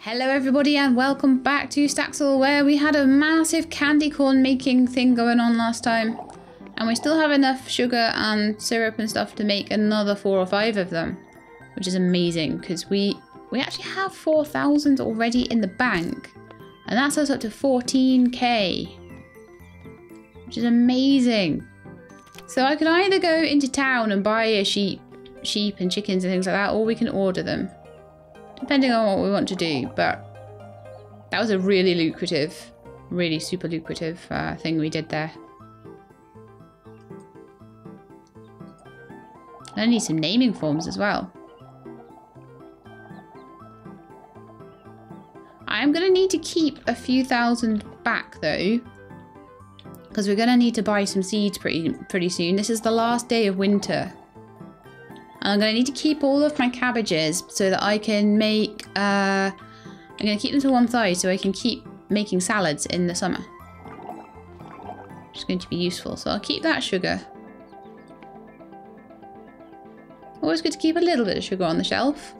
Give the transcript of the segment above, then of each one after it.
Hello everybody and welcome back to Staxel, where we had a massive candy corn making thing going on last time. And we still have enough sugar and syrup and stuff to make another 4 or 5 of them. Which is amazing because we actually have 4,000 already in the bank. And that's us up to 14k. Which is amazing. So I could either go into town and buy a sheep and chickens and things like that, or we can order them. Depending on what we want to do, but that was a really lucrative, really super lucrative thing we did there. I need some naming forms as well. I'm going to need to keep a few thousand back though, because we're going to need to buy some seeds pretty soon. This is the last day of winter. I'm going to need to keep all of my cabbages so that I can make, I'm going to keep them to one side so I can keep making salads in the summer. Which is going to be useful. So I'll keep that sugar. Always good to keep a little bit of sugar on the shelf.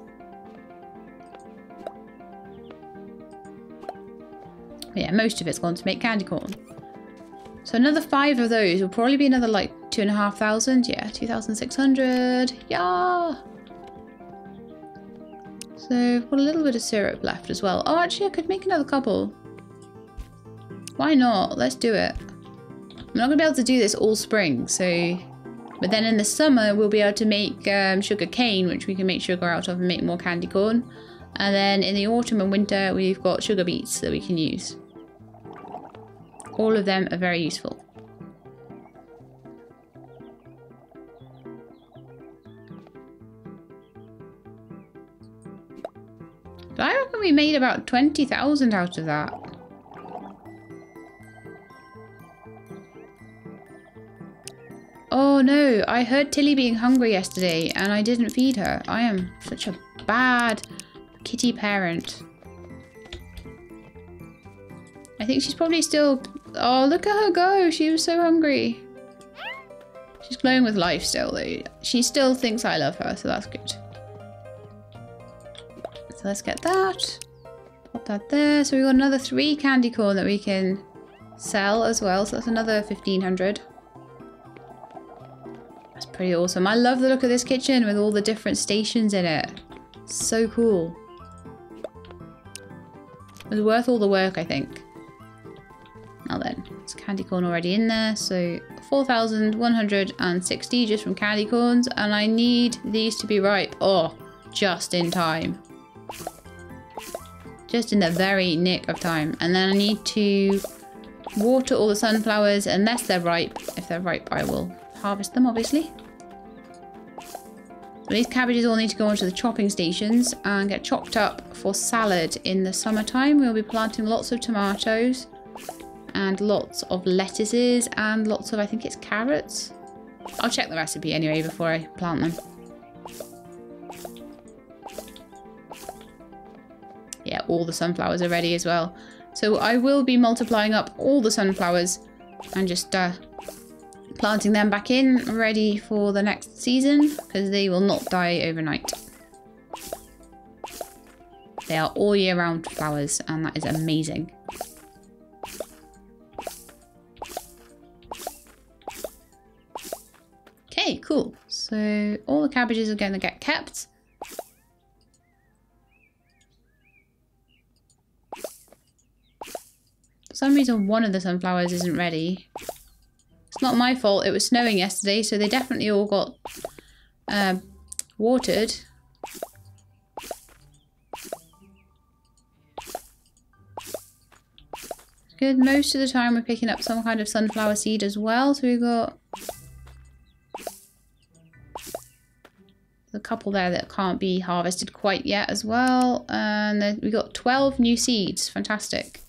But yeah, most of it's gone to make candy corn. So another 5 of those will probably be another like 2,500. Yeah, 2,600. Yeah. So I've got a little bit of syrup left as well. Oh, actually, I could make another couple. Why not? Let's do it. I'm not going to be able to do this all spring, so... But then in the summer, we'll be able to make sugar cane, which we can make sugar out of and make more candy corn. And then in the autumn and winter, we've got sugar beets that we can use. All of them are very useful. But I reckon we made about 20,000 out of that. Oh no, I heard Tilly being hungry yesterday and I didn't feed her. I am such a bad kitty parent. I think she's probably still... Oh, look at her go. She was so hungry. She's glowing with life still, though. She still thinks I love her, so that's good. So let's get that. Pop that there. So we've got another 3 candy corn that we can sell as well. So that's another 1,500. That's pretty awesome. I love the look of this kitchen with all the different stations in it. So cool. It was worth all the work, I think. Now then, it's candy corn already in there, so 4,160 just from candy corns, and I need these to be ripe. Oh, just in time. Just in the very nick of time. And then I need to water all the sunflowers unless they're ripe. If they're ripe, I will harvest them, obviously. So these cabbages all need to go onto the chopping stations and get chopped up for salad in the summertime. We'll be planting lots of tomatoes. And lots of lettuces and lots of, I think it's carrots. I'll check the recipe anyway before I plant them. Yeah, all the sunflowers are ready as well. So I will be multiplying up all the sunflowers and just planting them back in, ready for the next season, because they will not die overnight. They are all year round flowers, and that is amazing. Okay, cool. So all the cabbages are going to get kept. For some reason, one of the sunflowers isn't ready. It's not my fault. It was snowing yesterday, so they definitely all got watered. Good. Most of the time, we're picking up some kind of sunflower seed as well. So we've got a couple there that can't be harvested quite yet as well. And then we got 12 new seeds. Fantastic.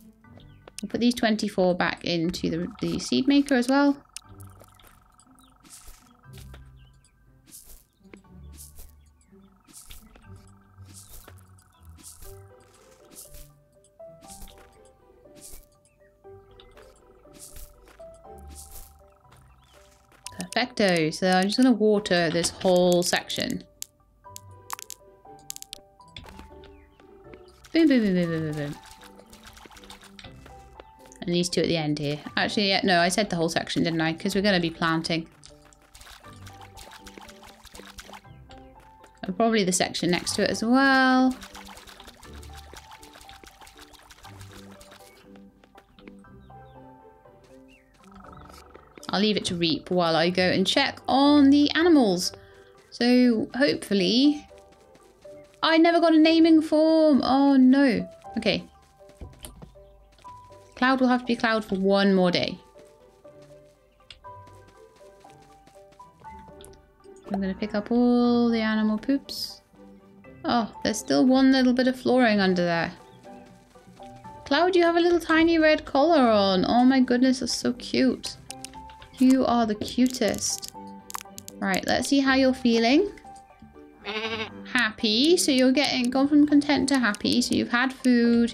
We'll put these 24 back into the seed maker as well. Perfecto. So I'm just going to water this whole section. Boom, boom, boom, boom, boom, boom, boom. And these two at the end here. Actually, yeah, no, I said the whole section, didn't I? Because we're going to be planting. And probably the section next to it as well. I'll leave it to reap while I go and check on the animals. So hopefully... I never got a naming form. Oh no. Okay. Cloud will have to be Cloud for one more day. I'm going to pick up all the animal poops. Oh, there's still one little bit of flooring under there. Cloud, you have a little tiny red collar on. Oh my goodness, that's so cute. You are the cutest. Right, let's see how you're feeling. Happy. So you're gone from content to happy. So you've had food.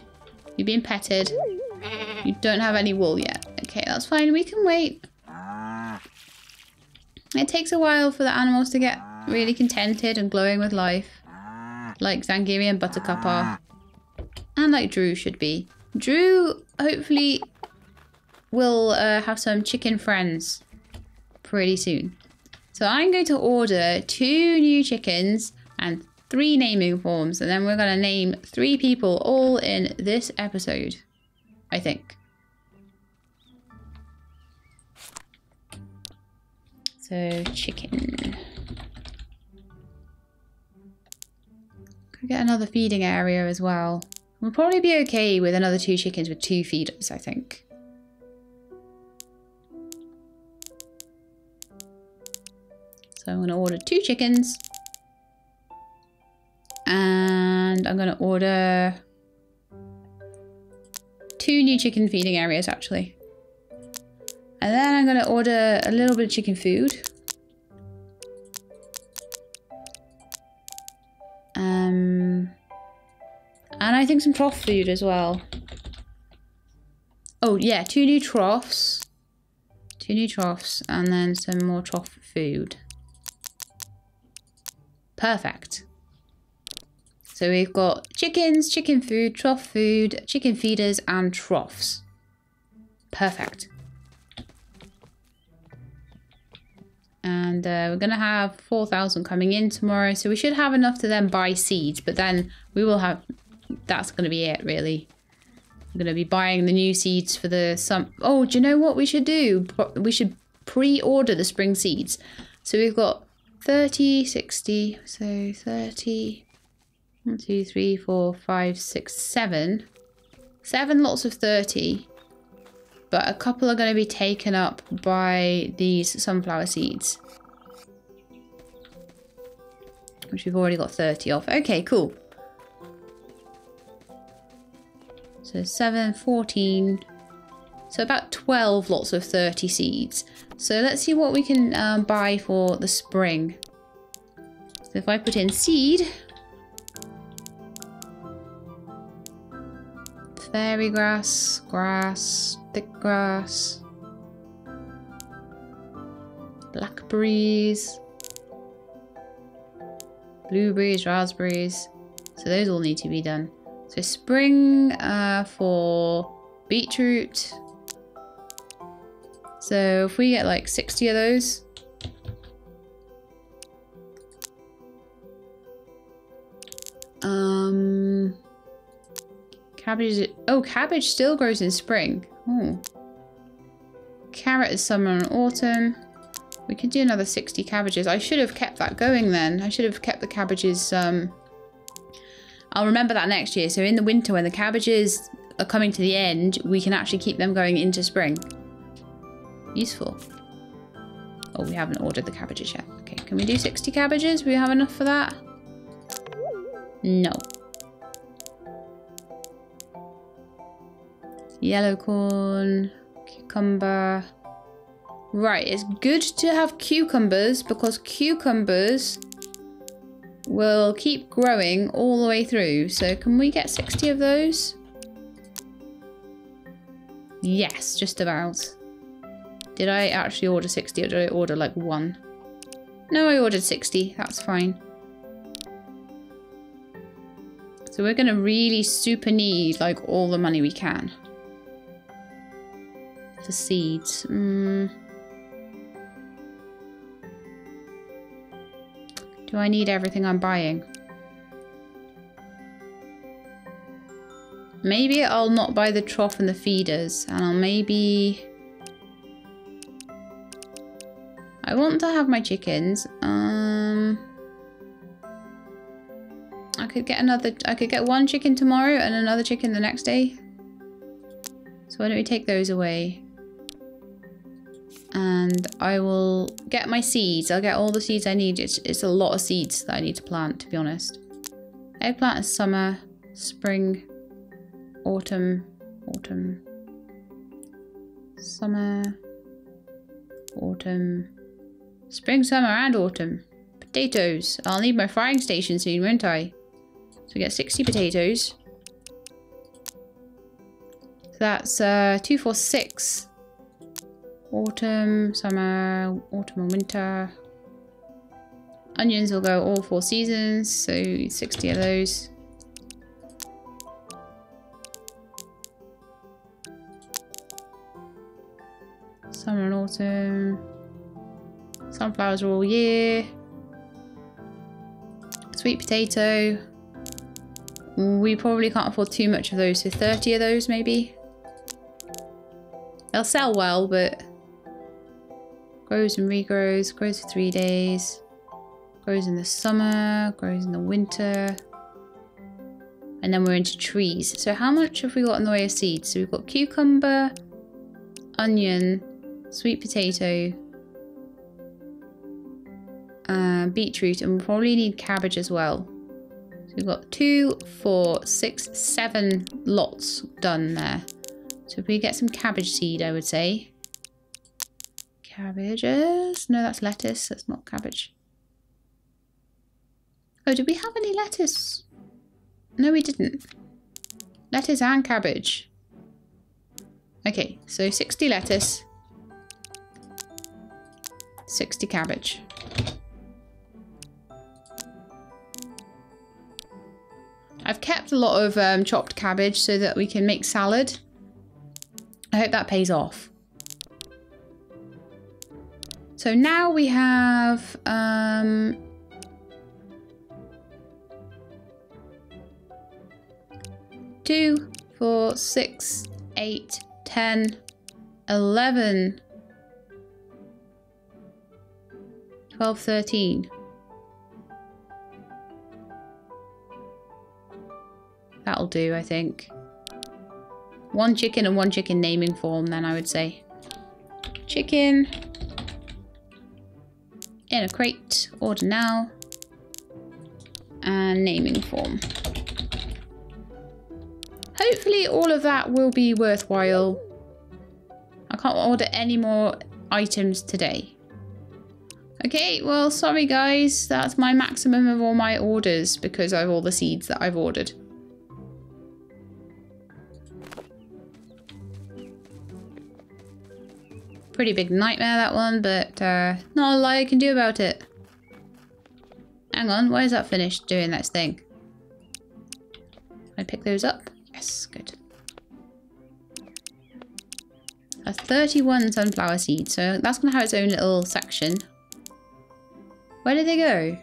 You've been petted. You don't have any wool yet. Okay, that's fine. We can wait. It takes a while for the animals to get really contented and glowing with life. Like Zangiri and Buttercup are. And like Drew should be. Drew, hopefully, will have some chicken friends pretty soon. So I'm going to order 2 new chickens and 3 naming forms. And then we're going to name 3 people all in this episode. I think. So, chicken. Could get another feeding area as well. We'll probably be okay with another 2 chickens with 2 feeders, I think. So I'm going to order 2 chickens. And I'm going to order 2 new chicken feeding areas, actually. And then I'm going to order a little bit of chicken food. And I think some trough food as well. Oh yeah, 2 new troughs. 2 new troughs and then some more trough food. Perfect. So we've got chickens, chicken food, trough food, chicken feeders and troughs. Perfect. And we're going to have 4,000 coming in tomorrow. So we should have enough to then buy seeds. But then we will have... That's going to be it, really. I'm going to be buying the new seeds for the... Oh, do you know what we should do? We should pre-order the spring seeds. So we've got 30, 60... So 30... 1, 2, 3, 4, 5, 6, 7. 7 lots of 30. But a couple are going to be taken up by these sunflower seeds. Which we've already got 30 of. Okay, cool. So 7, 14. So about 12 lots of 30 seeds. So let's see what we can buy for the spring. So if I put in seed... Fairy grass, grass, thick grass, blackberries, blueberries, raspberries. So those all need to be done. So spring for beetroot. So if we get like 60 of those. Cabbage. Oh, cabbage still grows in spring. Oh. Carrot is summer and autumn. We could do another 60 cabbages. I should have kept that going then. I should have kept the cabbages. I'll remember that next year. So in the winter when the cabbages are coming to the end, we can actually keep them going into spring. Useful. Oh, we haven't ordered the cabbages yet. Okay, can we do 60 cabbages? Do we have enough for that? No. Yellow corn, cucumber. Right, it's good to have cucumbers because cucumbers will keep growing all the way through. So can we get 60 of those? Yes, just about. Did I actually order 60 or did I order like 1? No, I ordered 60. That's fine. So So we're going to really super need like all the money we can. For seeds. Do I need everything I'm buying? Maybe I'll not buy the trough and the feeders, and I'll maybe... I want to have my chickens. I could get one chicken tomorrow and another chicken the next day. So why don't we take those away? And I will get my seeds. I'll get all the seeds I need. It's a lot of seeds that I need to plant, to be honest. Eggplant is summer, spring, autumn, summer, autumn, spring, summer, and autumn. Potatoes. I'll need my frying station soon, won't I? So we get 60 potatoes. So that's 2, 4, 6. Autumn, summer, autumn and winter. Onions will go all 4 seasons, so 60 of those. Summer and autumn. Sunflowers are all year. Sweet potato. We probably can't afford too much of those, so 30 of those maybe. They'll sell well, but grows and regrows, grows for 3 days, grows in the summer, grows in the winter, and then we're into trees. So how much have we got in the way of seeds? So we've got cucumber, onion, sweet potato, beetroot, and we'll probably need cabbage as well. So we've got 2, 4, 6, 7 lots done there. So if we get some cabbage seed, I would say. Cabbages? No, that's lettuce. That's not cabbage. Oh, did we have any lettuce? No, we didn't. Lettuce and cabbage. Okay, so 60 lettuce. 60 cabbage. I've kept a lot of chopped cabbage so that we can make salad. I hope that pays off. So now we have 2, 4, 6, 8, 10, 11, 12, 13. That'll do, I think. 1 chicken and 1 chicken naming form, then I would say. Chicken. In a crate. Order now. And naming form. Hopefully all of that will be worthwhile. I can't order any more items today. Okay, well, sorry guys. That's my maximum of all my orders because of all the seeds that I've ordered. Pretty big nightmare, that one, but not a lot I can do about it. Hang on, why is that finished doing that thing? Can I pick those up? Yes, good. That's 31 sunflower seeds, so that's going to have its own little section. Where did they go?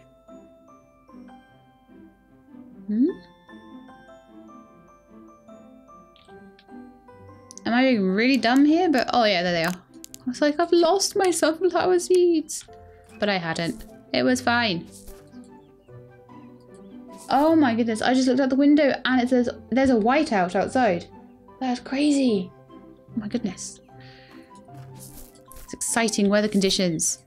Am I being really dumb here? But oh yeah, there they are. I was like, I've lost my sunflower seeds. But I hadn't. It was fine. Oh my goodness, I just looked out the window and it says there's a whiteout outside. That's crazy. Oh my goodness. It's exciting weather conditions.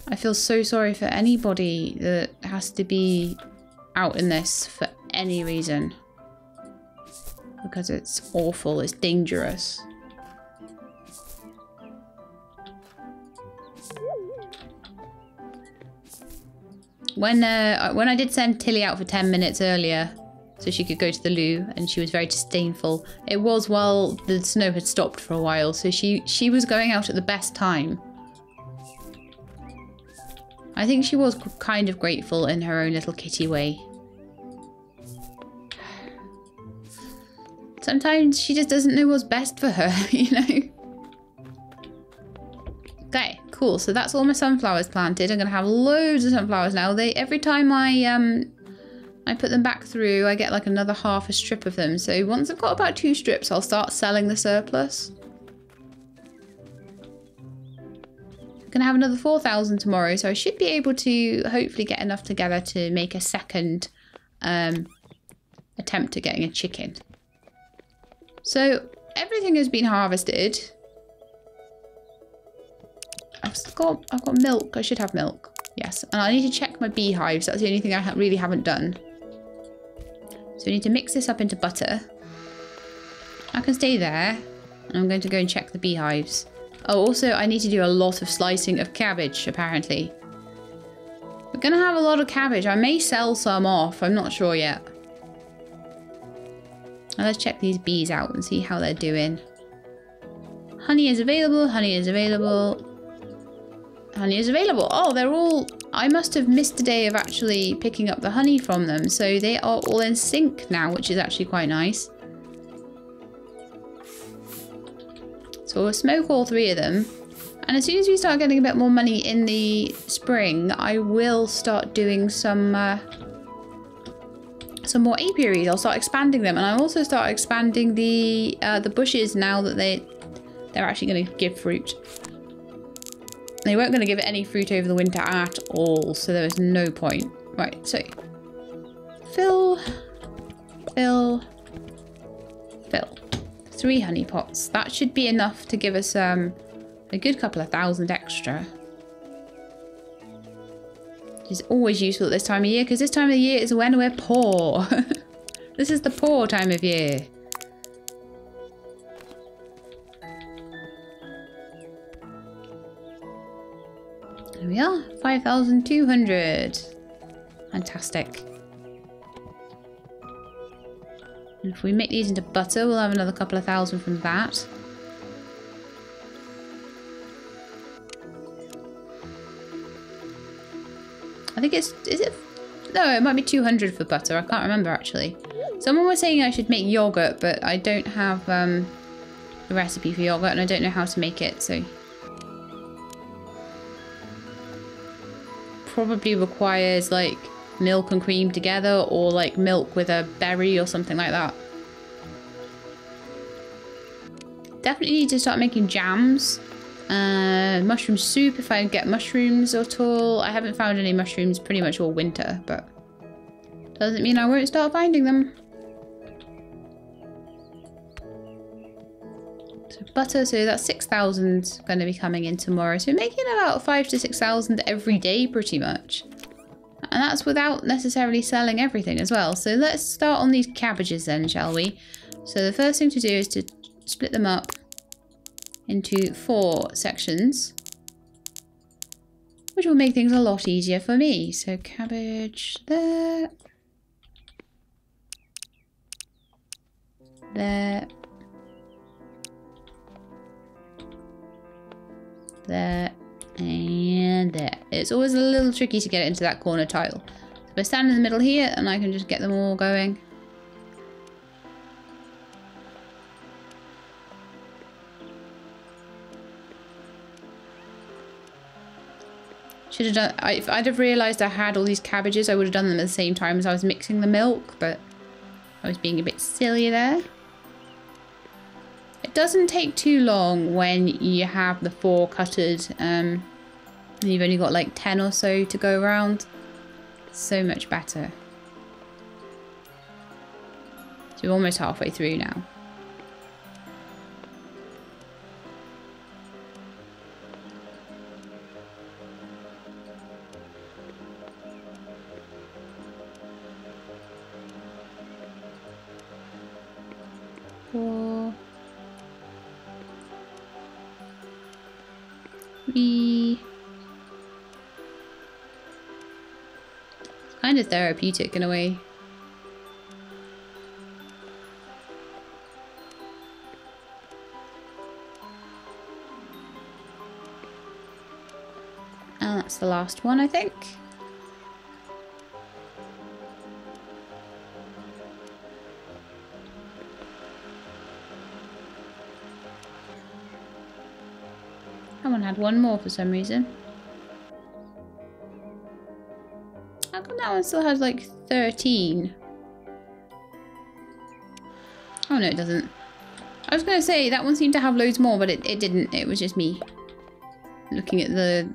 I feel so sorry for anybody that has to be out in this for any reason. Because it's awful, it's dangerous. When I did send Tilly out for 10 minutes earlier so she could go to the loo, and she was very disdainful, it was while the snow had stopped for a while, so she was going out at the best time. I think she was kind of grateful in her own little kitty way. Sometimes she just doesn't know what's best for her, you know? Okay, cool. So that's all my sunflowers planted. I'm going to have loads of sunflowers now. Every time I put them back through, I get like another half a strip of them. So once I've got about 2 strips, I'll start selling the surplus. I'm going to have another 4,000 tomorrow, so I should be able to hopefully get enough together to make a second attempt at getting a chicken. So everything has been harvested. I've got milk. I should have milk. Yes, and I need to check my beehives. That's the only thing I really haven't done. So we need to mix this up into butter. I can stay there. And I'm going to go and check the beehives. Oh, also I need to do a lot of slicing of cabbage, apparently. We're going to have a lot of cabbage. I may sell some off. I'm not sure yet. Now let's check these bees out and see how they're doing. Honey is available. Honey is available. Honey is available. Oh, they're all... I must have missed a day of actually picking up the honey from them. So they are all in sync now, which is actually quite nice. So we'll smoke all 3 of them. And as soon as we start getting a bit more money in the spring, I will start doing some more apiaries. I'll start expanding them. And I'll also start expanding the bushes now that they're actually going to give fruit. They weren't going to give it any fruit over the winter at all, so there was no point. Right, so fill, fill, fill. 3 honey pots. That should be enough to give us a good couple of thousand extra. Which is always useful at this time of year, because this time of the year is when we're poor. This is the poor time of year. There we are, 5,200. Fantastic. And if we make these into butter, we'll have another couple of thousand from that. I think is it? No, it might be 200 for butter. I can't remember actually. Someone was saying I should make yogurt, but I don't have the recipe for yogurt and I don't know how to make it, so... Probably requires like milk and cream together, or like milk with a berry or something like that. Definitely need to start making jams. Mushroom soup if I get mushrooms at all. I haven't found any mushrooms pretty much all winter, but doesn't mean I won't start finding them. So butter, so that's 6,000 going to be coming in tomorrow. So making about 5,000 to 6,000 every day pretty much. And that's without necessarily selling everything as well. So let's start on these cabbages then, shall we? So the first thing to do is to split them up into 4 sections, which will make things a lot easier for me. So cabbage there, there, there, and there. It's always a little tricky to get it into that corner tile. So I stand in the middle here and I can just get them all going. Should have done, if I'd have realised I had all these cabbages, I would have done them at the same time as I was mixing the milk, but I was being a bit silly there. It doesn't take too long when you have the 4 cutted, and you've only got like 10 or so to go around. So much better. So we're almost halfway through now. Kind of therapeutic in a way. And that's the last one, I think. That one had one more for some reason. How come that one still has like 13? Oh no, it doesn't. I was going to say that one seemed to have loads more, but it didn't. It was just me looking at the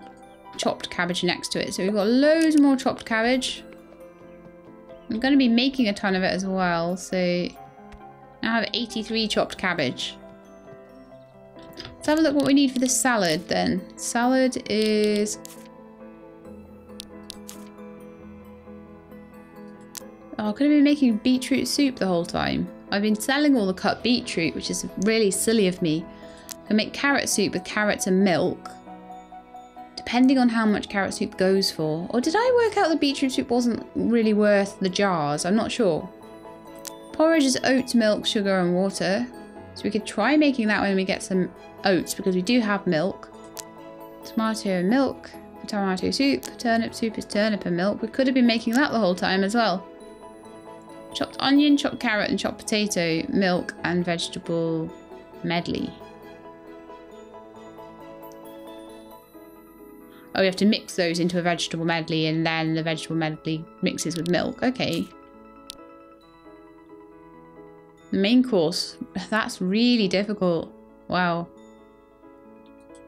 chopped cabbage next to it. So we've got loads more chopped cabbage. I'm going to be making a ton of it as well. So now I have 83 chopped cabbage. Let's have a look what we need for this salad then. Salad is... Oh, could have been making beetroot soup the whole time. I've been selling all the cut beetroot, which is really silly of me. I can make carrot soup with carrots and milk, depending on how much carrot soup goes for. Or did I work out the beetroot soup wasn't really worth the jars? I'm not sure. Porridge is oats, milk, sugar and water. So we could try making that when we get some oats, because we do have milk. Tomato and milk for tomato soup. Turnip soup is turnip and milk. We could have been making that the whole time as well. Chopped onion, chopped carrot and chopped potato, milk and vegetable medley. Oh, we have to mix those into a vegetable medley and then the vegetable medley mixes with milk. Okay. The main course. That's really difficult. Wow.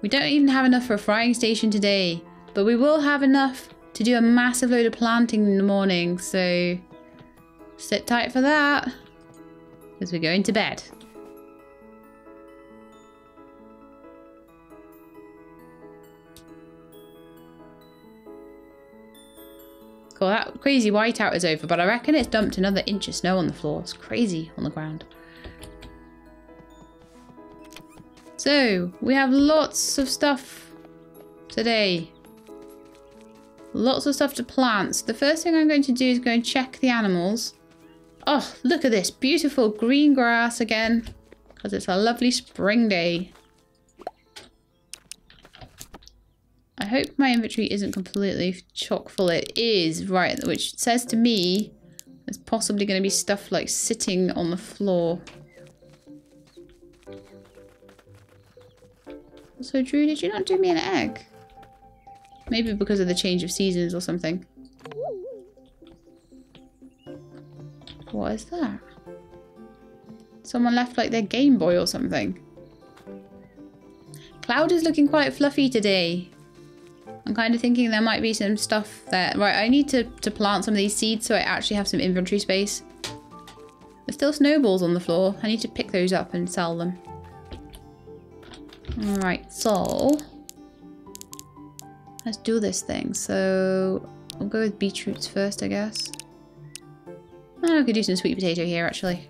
We don't even have enough for a frying station today, but we will have enough to do a massive load of planting in the morning, so sit tight for that, because we're going to bed. Cool, that crazy whiteout is over, but I reckon it's dumped another inch of snow on the floor. It's crazy on the ground. So, we have lots of stuff today. Lots of stuff to plant. So the first thing I'm going to do is go and check the animals. Oh, look at this beautiful green grass again, because it's a lovely spring day. I hope my inventory isn't completely chock full. It is, right, which says to me there's possibly going to be stuff like sitting on the floor. So Drew, did you not do me an egg? Maybe because of the change of seasons or something. What is that? Someone left like their Game Boy or something. Cloud is looking quite fluffy today. I'm kind of thinking there might be some stuff there. Right, I need to plant some of these seeds so I actually have some inventory space. There's still snowballs on the floor. I need to pick those up and sell them. Alright, so let's do this thing. So I'll go with beetroots first, I guess. Oh, I could do some sweet potato here, actually.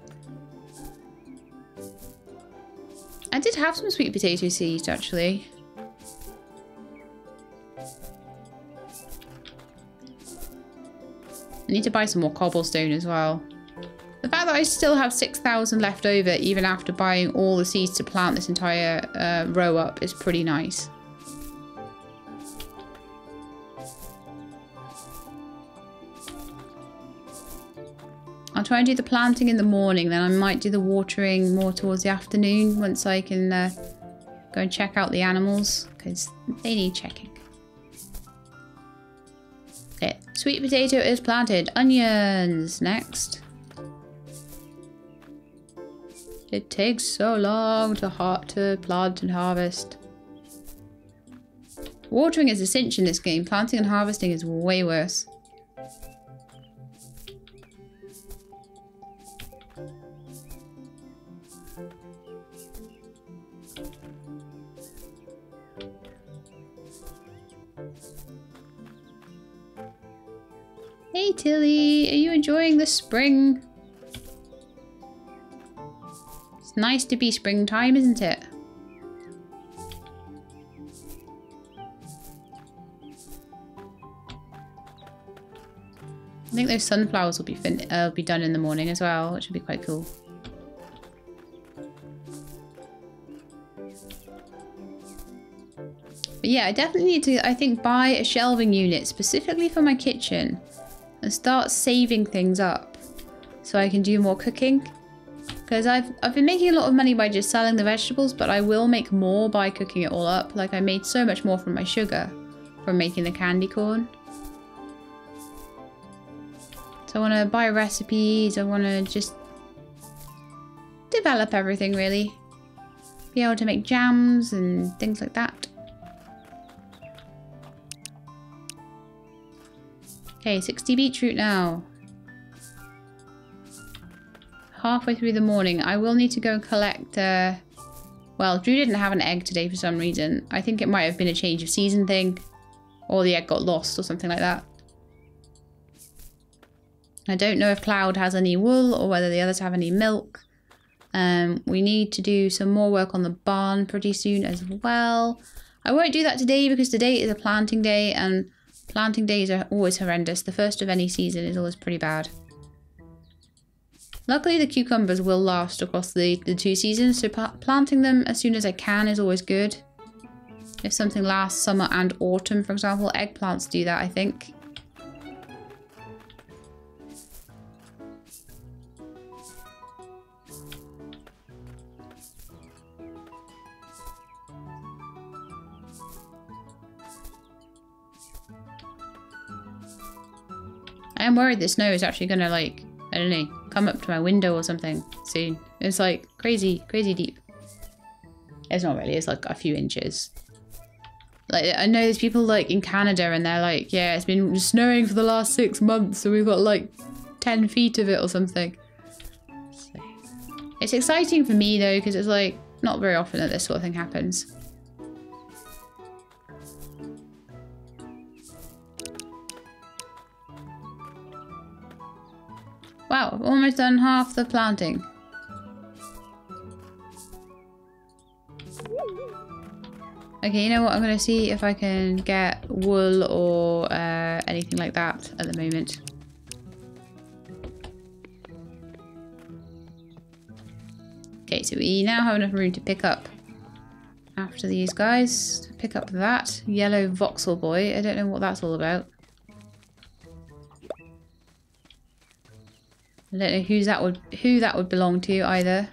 I did have some sweet potato seeds, actually. I need to buy some more cobblestone as well. The fact that I still have 6,000 left over, even after buying all the seeds to plant this entire row up, is pretty nice. I'll try and do the planting in the morning, then I might do the watering more towards the afternoon once I can go and check out the animals, because they need checking. Okay, sweet potato is planted. Onions next. It takes so long to plant and harvest. Watering is a cinch in this game. Planting and harvesting is way worse. Hey Tilly, are you enjoying the spring? It's nice to be springtime, isn't it? I think those sunflowers will be done in the morning as well, which would be quite cool. But yeah, I definitely need to, I think, buy a shelving unit specifically for my kitchen and start saving things up so I can do more cooking. Because I've been making a lot of money by just selling the vegetables, but I will make more by cooking it all up. Like I made so much more from my sugar from making the candy corn. So I want to buy recipes. I want to just develop everything really. Be able to make jams and things like that. Okay, 60 beetroot now. Halfway through the morning. I will need to go and collect, well, Drew didn't have an egg today for some reason. I think it might have been a change of season thing. Or the egg got lost or something like that. I don't know if Cloud has any wool or whether the others have any milk. We need to do some more work on the barn pretty soon as well. I won't do that today because today is a planting day and planting days are always horrendous. The first of any season is always pretty bad. Luckily the cucumbers will last across the 2 seasons, so planting them as soon as I can is always good. If something lasts summer and autumn, for example, eggplants do that, I think. I am worried the snow is actually gonna, like, I don't know, come up to my window or something soon. It's like crazy, crazy deep. It's not really, it's like a few inches. Like, I know there's people like in Canada and they're like, yeah, it's been snowing for the last 6 months, so we've got like 10 feet of it or something. So, it's exciting for me though, because it's like not very often that this sort of thing happens. Wow, I've almost done half the planting. Okay, you know what? I'm going to see if I can get wool or anything like that at the moment. Okay, so we now have enough room to pick up after these guys. Pick up that yellow voxel boy. I don't know what that's all about. I don't know who that would belong to either.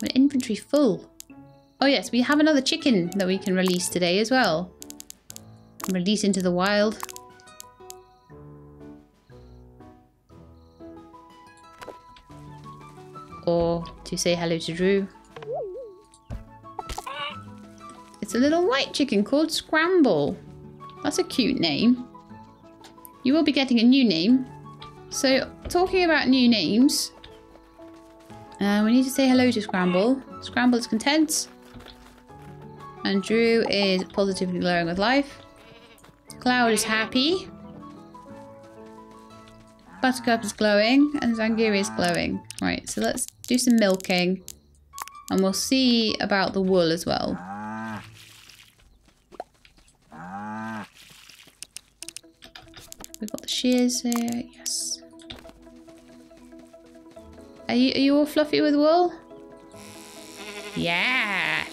An inventory full. Oh yes, we have another chicken that we can release today as well. Release into the wild. Or to say hello to Drew. It's a little white chicken called Scramble. That's a cute name. You will be getting a new name. So, talking about new names, we need to say hello to Scramble. Scramble is content. And Drew is positively glowing with life. Cloud is happy. Buttercup is glowing. And Zangiri is glowing. Right, so let's do some milking. And we'll see about the wool as well. We've got the shears here, yes. Are you all fluffy with wool? Yeah!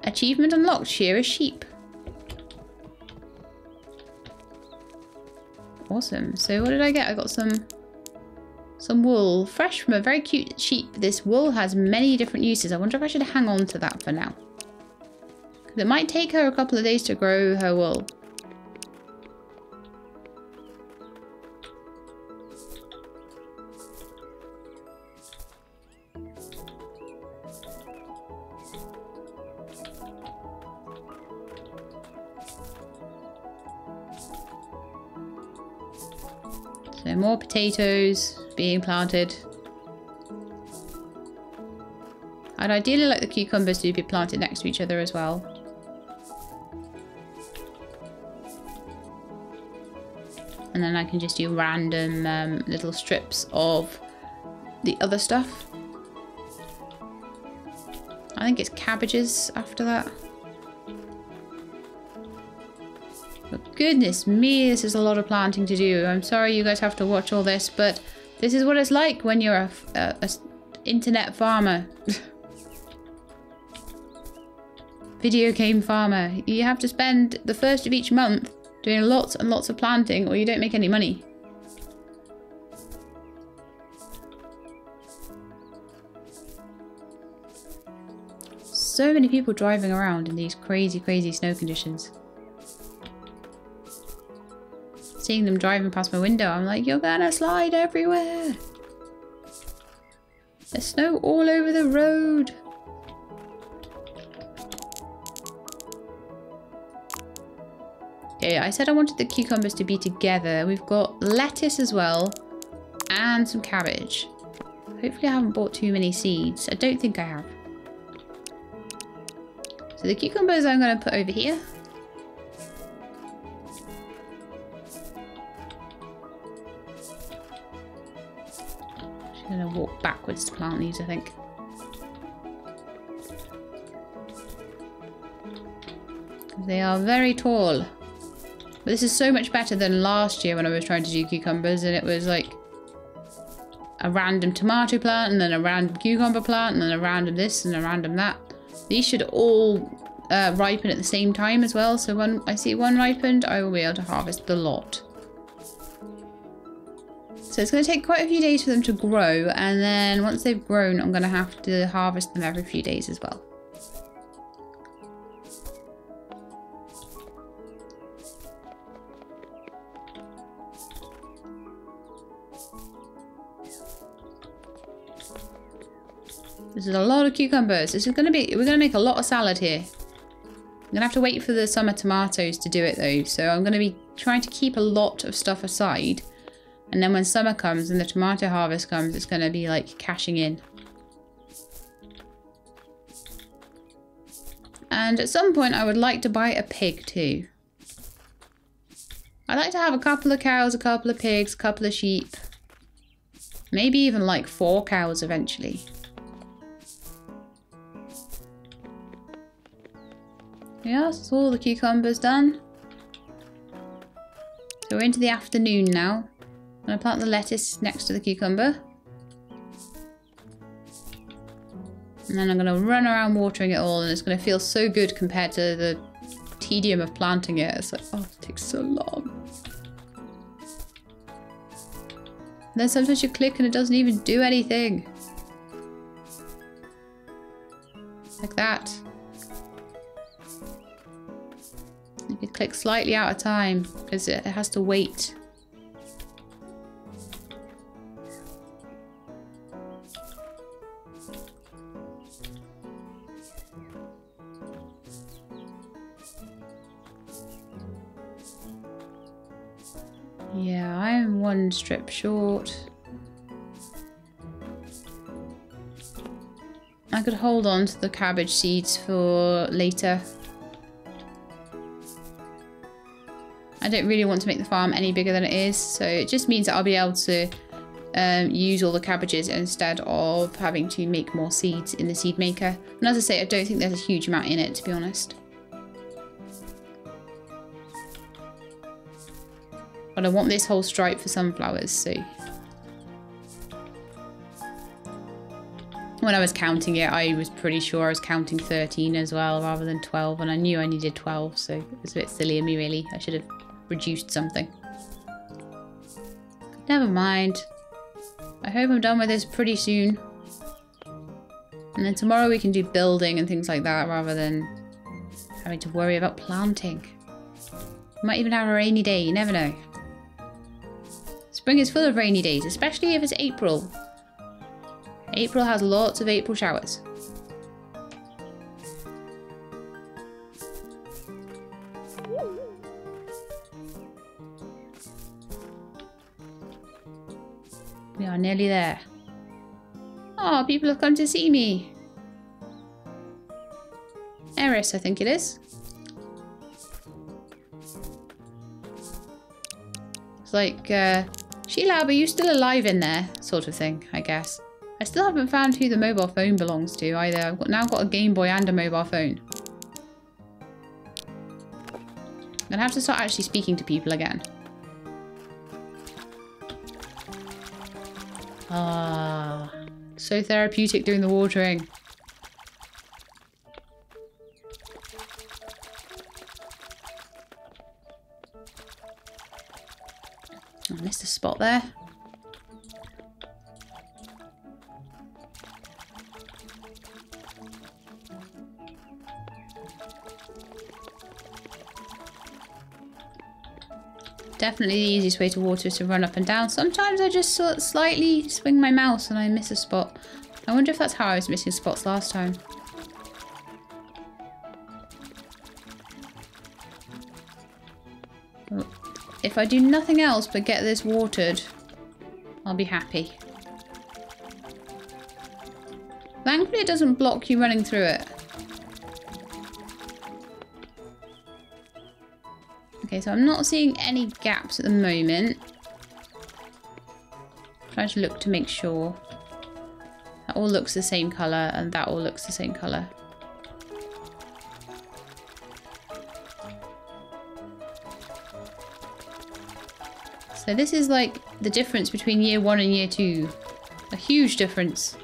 Achievement unlocked, shear a sheep. Awesome. So what did I get? I got some wool. Fresh from a very cute sheep. This wool has many different uses. I wonder if I should hang on to that for now. It might take her a couple of days to grow her wool. So more potatoes being planted. I'd ideally like the cucumbers to be planted next to each other as well. And then I can just do random little strips of the other stuff. I think it's cabbages after that. But goodness me, this is a lot of planting to do. I'm sorry you guys have to watch all this, but this is what it's like when you're a internet farmer. Video game farmer. You have to spend the first of each month doing lots and lots of planting, or you don't make any money. So many people driving around in these crazy, crazy snow conditions. Seeing them driving past my window, I'm like, you're gonna slide everywhere. There's snow all over the road. Okay, I said I wanted the cucumbers to be together. We've got lettuce as well and some cabbage. Hopefully I haven't bought too many seeds. I don't think I have. So the cucumbers I'm going to put over here. Just going to walk backwards to plant these, I think. They are very tall. But this is so much better than last year when I was trying to do cucumbers and it was like a random tomato plant and then a random cucumber plant and then a random this and a random that. These should all ripen at the same time as well. So when I see one ripened, I will be able to harvest the lot. So it's going to take quite a few days for them to grow. And then once they've grown, I'm going to have to harvest them every few days as well. This is a lot of cucumbers. This is going to be, we're going to make a lot of salad here. I'm going to have to wait for the summer tomatoes to do it though. So I'm going to be trying to keep a lot of stuff aside. And then when summer comes and the tomato harvest comes, it's going to be like cashing in. And at some point I would like to buy a pig too. I'd like to have a couple of cows, a couple of pigs, a couple of sheep. Maybe even like 4 cows eventually. Yeah, so all the cucumbers done. So we're into the afternoon now. I'm going to plant the lettuce next to the cucumber. And then I'm going to run around watering it all, and it's going to feel so good compared to the tedium of planting it. It's like, oh, it takes so long. And then sometimes you click and it doesn't even do anything. Like that. You can click slightly out of time because it has to wait. Yeah, I'm 1 strip short. I could hold on to the cabbage seeds for later. I don't really want to make the farm any bigger than it is, so it just means that I'll be able to use all the cabbages instead of having to make more seeds in the seed maker. And as I say, I don't think there's a huge amount in it, to be honest. But I want this whole stripe for sunflowers, so... When I was counting it, I was pretty sure I was counting 13 as well, rather than 12, and I knew I needed 12, so it was a bit silly of me, really. I should have reduced something. Never mind. I hope I'm done with this pretty soon. And then tomorrow we can do building and things like that, rather than having to worry about planting. Might even have a rainy day, you never know. Spring is full of rainy days, especially if it's April. April has lots of April showers. We are nearly there. Oh, people have come to see me. Eris, I think it is. It's like, Sheila, are you still alive in there? Sort of thing, I guess. I still haven't found who the mobile phone belongs to either. I've now got a Game Boy and a mobile phone. I'm gonna have to start actually speaking to people again. Ah, so therapeutic doing the watering. I missed a spot there. Definitely the easiest way to water is to run up and down. Sometimes I just sort of slightly swing my mouse and I miss a spot. I wonder if that's how I was missing spots last time. If I do nothing else but get this watered, I'll be happy. Thankfully it doesn't block you running through it. Okay, so I'm not seeing any gaps at the moment. I'm trying to look to make sure. That all looks the same colour and that all looks the same colour. So this is like the difference between year 1 and year 2. A huge difference.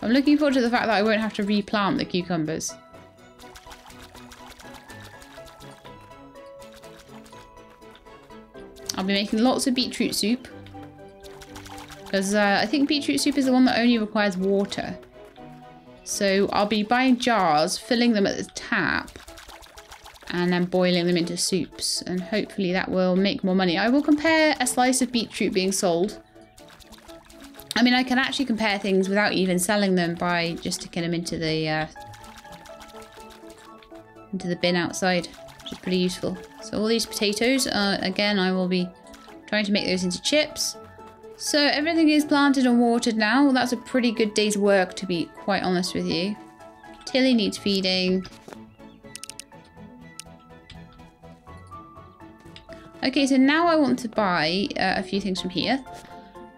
I'm looking forward to the fact that I won't have to replant the cucumbers. I'll be making lots of beetroot soup. Because I think beetroot soup is the one that only requires water. So I'll be buying jars, filling them at the tap, and then boiling them into soups. And hopefully that will make more money. I will compare a slice of beetroot being sold. I mean, I can actually compare things without even selling them by just sticking them into the bin outside, which is pretty useful. So all these potatoes, again, I will be trying to make those into chips. So everything is planted and watered now. Well, that's a pretty good day's work, to be quite honest with you. Tilly needs feeding. Okay, so now I want to buy a few things from here.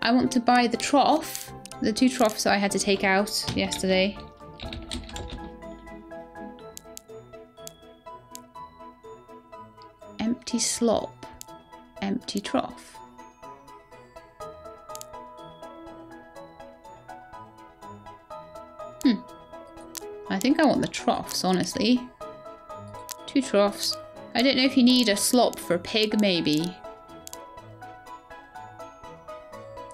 I want to buy the trough, the 2 troughs that I had to take out yesterday. Empty slop, empty trough. I think I want the troughs, honestly. 2 troughs. I don't know if you need a slop for a pig, maybe.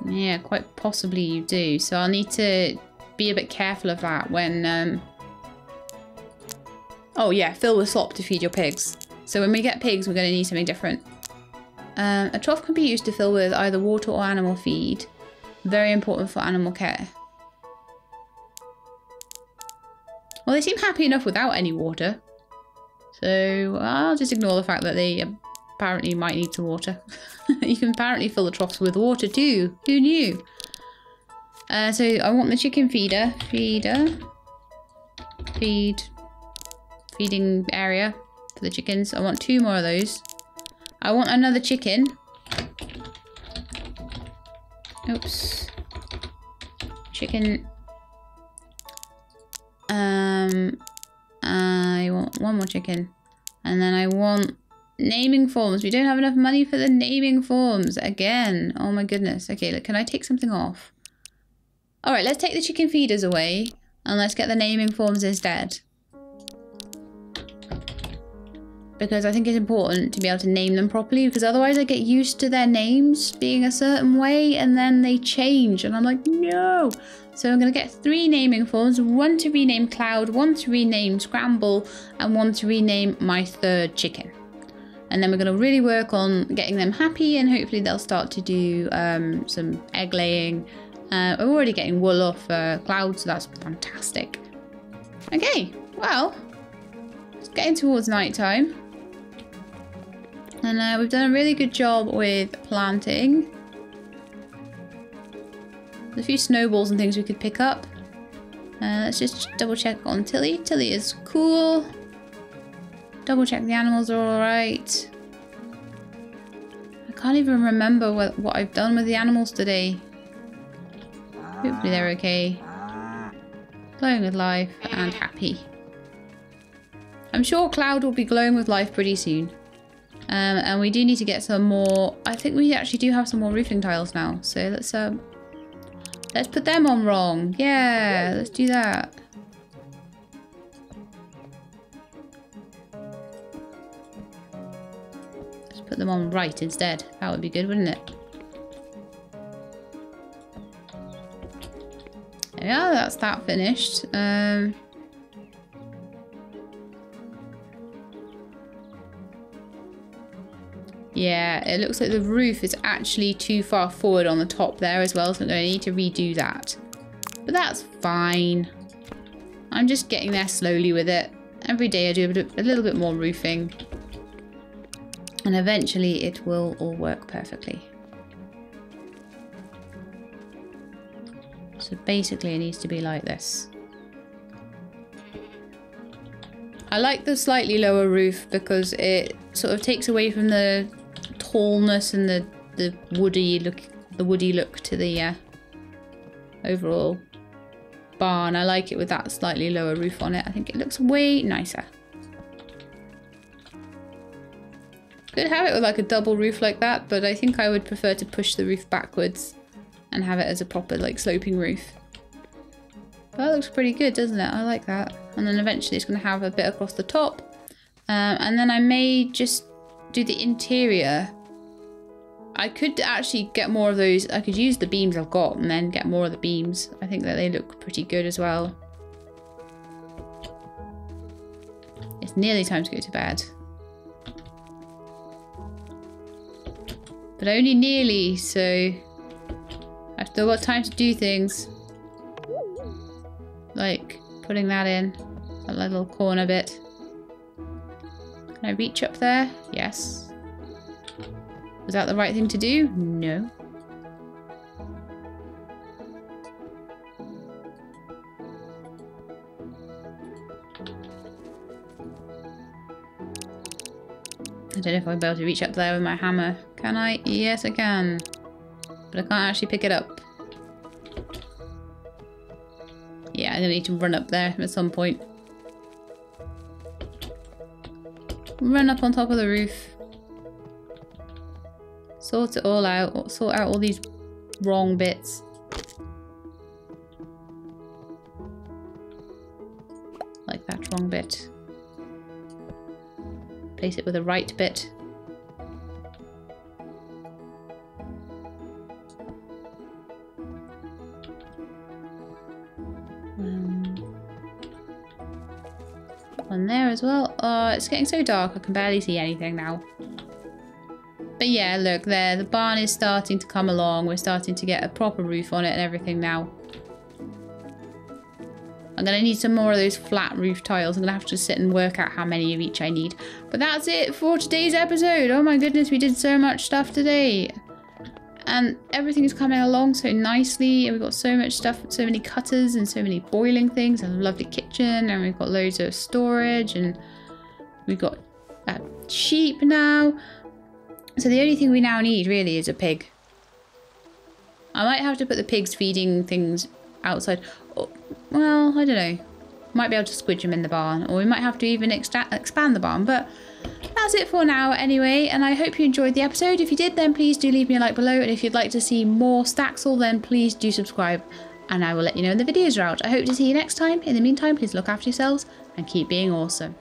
Yeah, quite possibly you do. So I'll need to be a bit careful of that when... Oh yeah, fill with slop to feed your pigs. So when we get pigs, we're going to need something different. A trough can be used to fill with either water or animal feed. Very important for animal care. Well, they seem happy enough without any water. So I'll just ignore the fact that they apparently might need some water. You can apparently fill the troughs with water too. Who knew? So I want the chicken feeder. Feeding area for the chickens. I want 2 more of those. I want another chicken. Oops. Chicken. I want 1 more chicken. And then I want naming forms. We don't have enough money for the naming forms. Again. Oh my goodness. Okay, look, can I take something off? Alright, let's take the chicken feeders away. And let's get the naming forms instead. Because I think it's important to be able to name them properly. Because otherwise I get used to their names being a certain way. And then they change. And I'm like, no. So I'm going to get 3 naming forms. 1 to rename Cloud. 1 to rename Scramble. And 1 to rename my 3rd chicken. And then we're going to really work on getting them happy. And hopefully they'll start to do some egg laying. I'm already getting wool off Cloud. So that's fantastic. Okay. Well. It's getting towards night time. And we've done a really good job with planting. There's a few snowballs and things we could pick up. Let's just double check on Tilly. Tilly is cool. Double check the animals are alright. I can't even remember what I've done with the animals today. Hopefully they're okay. Glowing with life and happy. I'm sure Cloud will be glowing with life pretty soon. And we do need to get some more. I think we actually do have some more roofing tiles now. So let's put them on wrong. Yeah, let's do that. Just put them on right instead. That would be good, wouldn't it? Yeah, that's that finished. Yeah, it looks like the roof is actually too far forward on the top there as well, so I'm going to need to redo that. But that's fine. I'm just getting there slowly with it. Every day I do a little bit more roofing. And eventually it will all work perfectly. So basically it needs to be like this. I like the slightly lower roof because it sort of takes away from the tallness and the woody look to the overall barn. I like it with that slightly lower roof on it. I think it looks way nicer. Could have it with like a double roof like that, but I think I would prefer to push the roof backwards and have it as a proper like sloping roof. That looks pretty good, doesn't it? I like that. And then eventually it's going to have a bit across the top. And then I may just do the interior. I could actually get more of those. I could use the beams I've got and then get more of the beams. I think that they look pretty good as well. It's nearly time to go to bed. But only nearly, so I've still got time to do things. Like putting that in, that little corner bit. Can I reach up there? Yes. Was that the right thing to do? No. I don't know if I'll be able to reach up there with my hammer. Can I? Yes, I can. But I can't actually pick it up. Yeah, I'm gonna need to run up there at some point. Run up on top of the roof. Sort it all out. Sort out all these wrong bits. Like that wrong bit. Place it with the right bit. One there as well. Oh, it's getting so dark I can barely see anything now. But yeah, look there. The barn is starting to come along. We're starting to get a proper roof on it and everything now. I'm going to need some more of those flat roof tiles. I'm going to have to sit and work out how many of each I need. But that's it for today's episode. Oh my goodness, we did so much stuff today. And everything is coming along so nicely. And we've got so much stuff, so many cutters and so many boiling things. And a lovely kitchen. And we've got loads of storage. And we've got sheep now. So the only thing we now need really is a pig. I might have to put the pigs feeding things outside. Oh, well, I don't know. Might be able to squidge them in the barn. Or we might have to even expand the barn. But that's it for now anyway. And I hope you enjoyed the episode. If you did, then please do leave me a like below. And if you'd like to see more Staxel, then please do subscribe. And I will let you know when the videos are out. I hope to see you next time. In the meantime, please look after yourselves and keep being awesome.